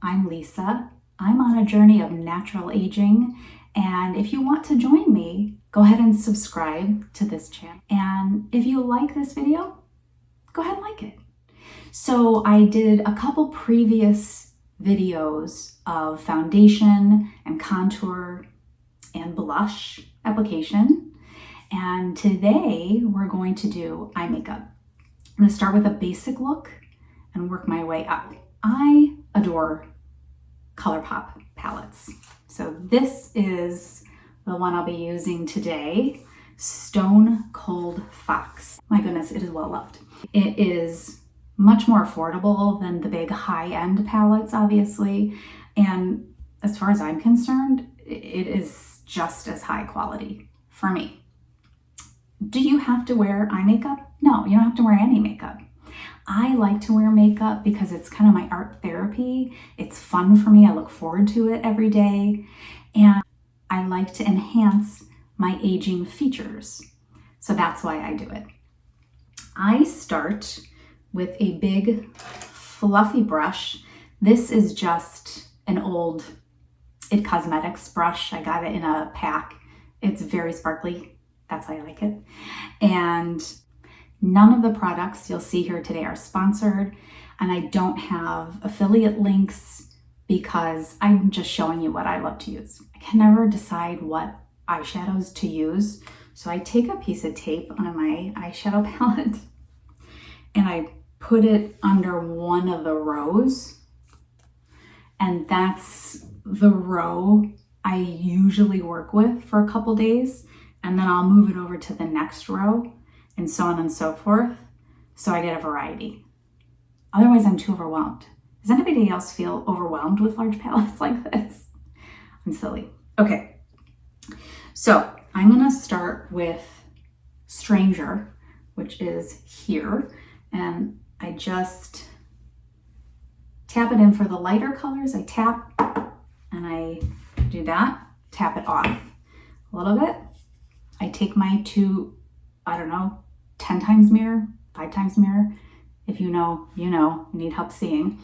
I'm Lisa. I'm on a journey of natural aging, and if you want to join me, go ahead and subscribe to this channel. And if you like this video, go ahead and like it. So I did a couple previous videos of foundation and contour and blush application. And today we're going to do eye makeup. I'm going to start with a basic look and work my way up. I adore ColourPop palettes. So this is the one I'll be using today, Stone Cold Fox. My goodness, it is well loved. It is much more affordable than the big high-end palettes, obviously. And as far as I'm concerned, it is just as high quality for me. Do you have to wear eye makeup? No, you don't have to wear any makeup. I like to wear makeup because it's kind of my art therapy. It's fun for me. I look forward to it every day. And I like to enhance my aging features. So that's why I do it. I start with a big fluffy brush. This is just an old It Cosmetics brush. I got it in a pack. It's very sparkly. That's why I like it. And none of the products you'll see here today are sponsored, and I don't have affiliate links because I'm just showing you what I love to use. I can never decide what eyeshadows to use, so I take a piece of tape on my eyeshadow palette and I put it under one of the rows, and that's the row I usually work with for a couple days, and then I'll move it over to the next row, and so on and so forth, so I get a variety. Otherwise, I'm too overwhelmed. Does anybody else feel overwhelmed with large palettes like this? I'm silly. Okay, so I'm gonna start with Stranger, which is here, and I just tap it in for the lighter colors. I tap, and I do that, tap it off a little bit. I take my two, 10 times mirror, 5 times mirror. If you know, you know, you need help seeing.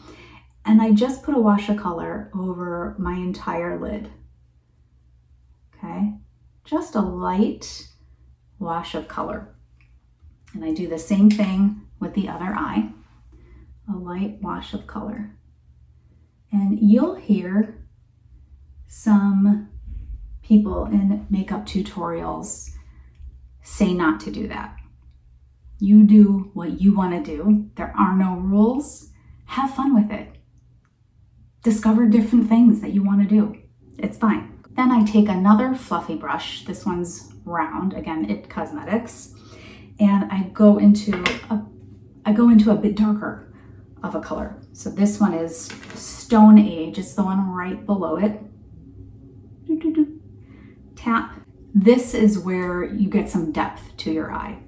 And I just put a wash of color over my entire lid. Okay, just a light wash of color. And I do the same thing with the other eye, a light wash of color. And you'll hear some people in makeup tutorials say not to do that. You do what you want to do. There are no rules. Have fun with it. Discover different things that you want to do. It's fine. Then I take another fluffy brush. This one's round, again, It Cosmetics, and I go into a bit darker of a color. So this one is Stone Age. It's the one right below it. Tap. This is where you get some depth to your eye.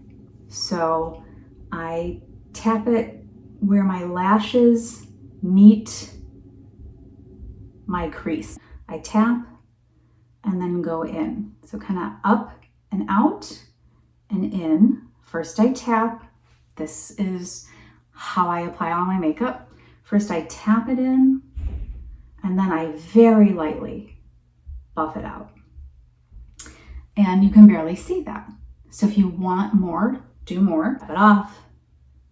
So I tap it where my lashes meet my crease. I tap and then go in. So kind of up and out and in. First I tap. This is how I apply all my makeup. First I tap it in, and then I very lightly buff it out. And you can barely see that. So if you want more, do more, tap it off.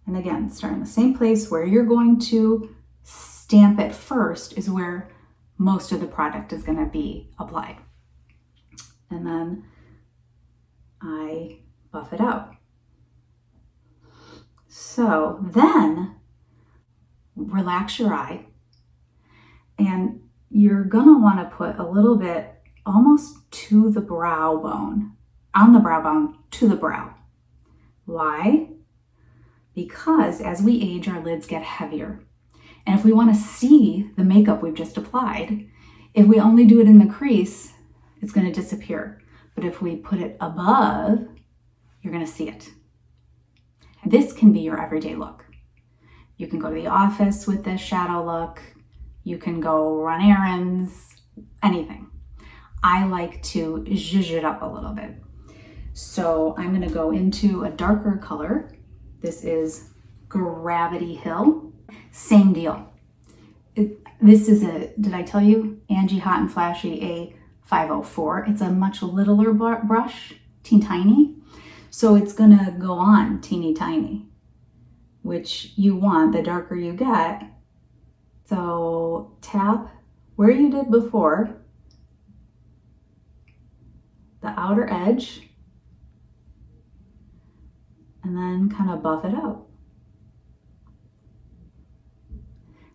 And again, start in the same place. Where you're going to stamp it first is where most of the product is going to be applied. And then I buff it out. So then relax your eye, and you're going to want to put a little bit almost to the brow bone, on the brow bone to the brow. Why? Because as we age, our lids get heavier. And if we want to see the makeup we've just applied, if we only do it in the crease, it's going to disappear. But if we put it above, you're going to see it. This can be your everyday look. You can go to the office with this shadow look. You can go run errands, anything. I like to zhuzh it up a little bit. So I'm going to go into a darker color. This is Gravity Hill. Same deal. This is did I tell you? Angie Hot and Flashy A504. It's a much littler brush, teeny tiny. So it's gonna go on teeny tiny, which you want the darker you get. So tap where you did before, the outer edge, and then kind of buff it out.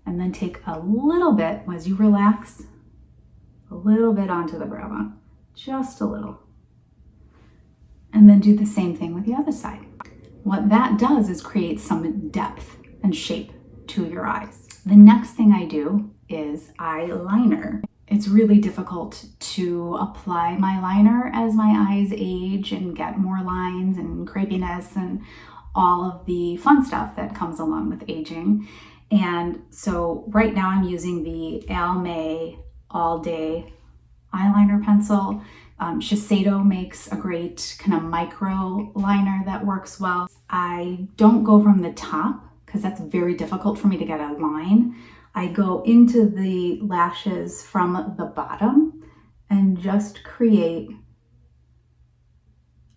And then take a little bit, as you relax, a little bit onto the brow bone, just a little. And then do the same thing with the other side. What that does is create some depth and shape to your eyes. The next thing I do is eyeliner. It's really difficult to apply my liner as my eyes age and get more lines and crepiness and all of the fun stuff that comes along with aging. And so right now I'm using the Almay All Day eyeliner pencil. Shiseido makes a great kind of micro liner that works well. I don't go from the top because that's very difficult for me to get a line. I go into the lashes from the bottom and just create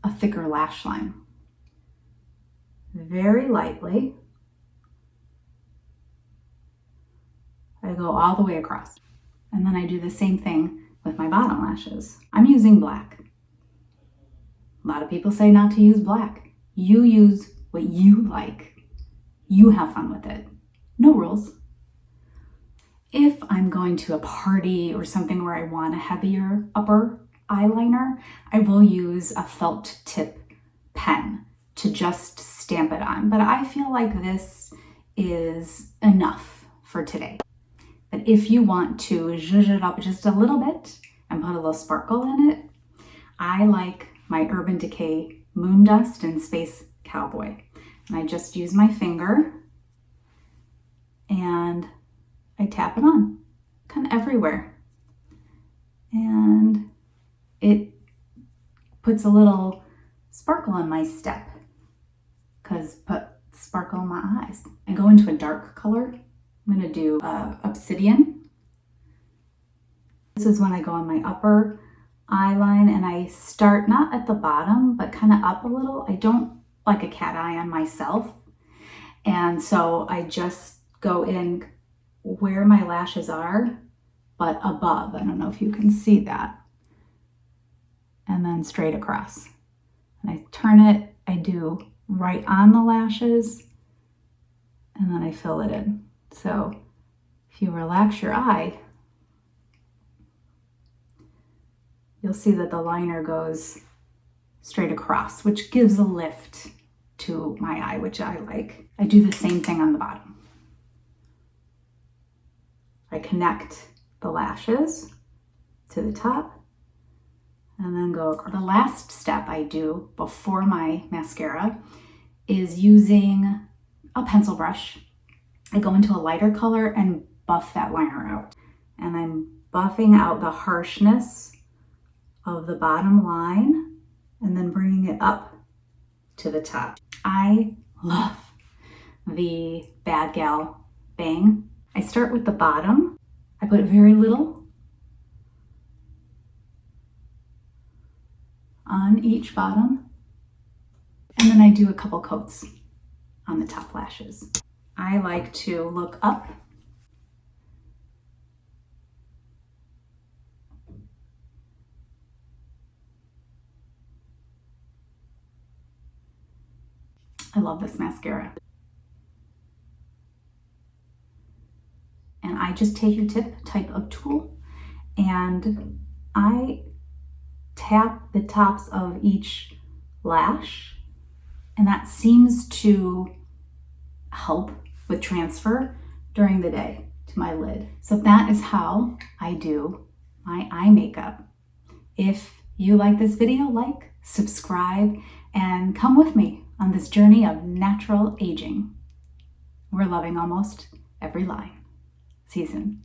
a thicker lash line. Very lightly. I go all the way across. And then I do the same thing with my bottom lashes. I'm using black. A lot of people say not to use black. You use what you like. You have fun with it. No rules. If I'm going to a party or something where I want a heavier upper eyeliner, I will use a felt tip pen to just stamp it on. But I feel like this is enough for today. But if you want to zhuzh it up just a little bit and put a little sparkle in it, I like my Urban Decay Moon Dust and Space Cowboy. And I just use my finger and I tap it on, kind of everywhere. And it puts a little sparkle in my step, because put sparkle in my eyes. I go into a dark color. I'm gonna do Obsidian. This is when I go on my upper eye line and I start not at the bottom, but kind of up a little. I don't like a cat eye on myself. And so I just go in where my lashes are, but above. I don't know if you can see that. And then straight across. And I turn it, I do right on the lashes, and then I fill it in. So if you relax your eye, you'll see that the liner goes straight across, which gives a lift to my eye, which I like. I do the same thing on the bottom. I connect the lashes to the top and then go across. The last step I do before my mascara is using a pencil brush. I go into a lighter color and buff that liner out. And I'm buffing out the harshness of the bottom line and then bringing it up to the top. I love the Bad Gal Bang. I start with the bottom. I put very little on each bottom. And then I do a couple coats on the top lashes. I like to look up I love this mascara. And I just take a tip type of tool and I tap the tops of each lash, and that seems to help with transfer during the day to my lid. So that is how I do my eye makeup. If you like this video, like, subscribe, and come with me on this journey of natural aging. We're loving almost every line. See you soon.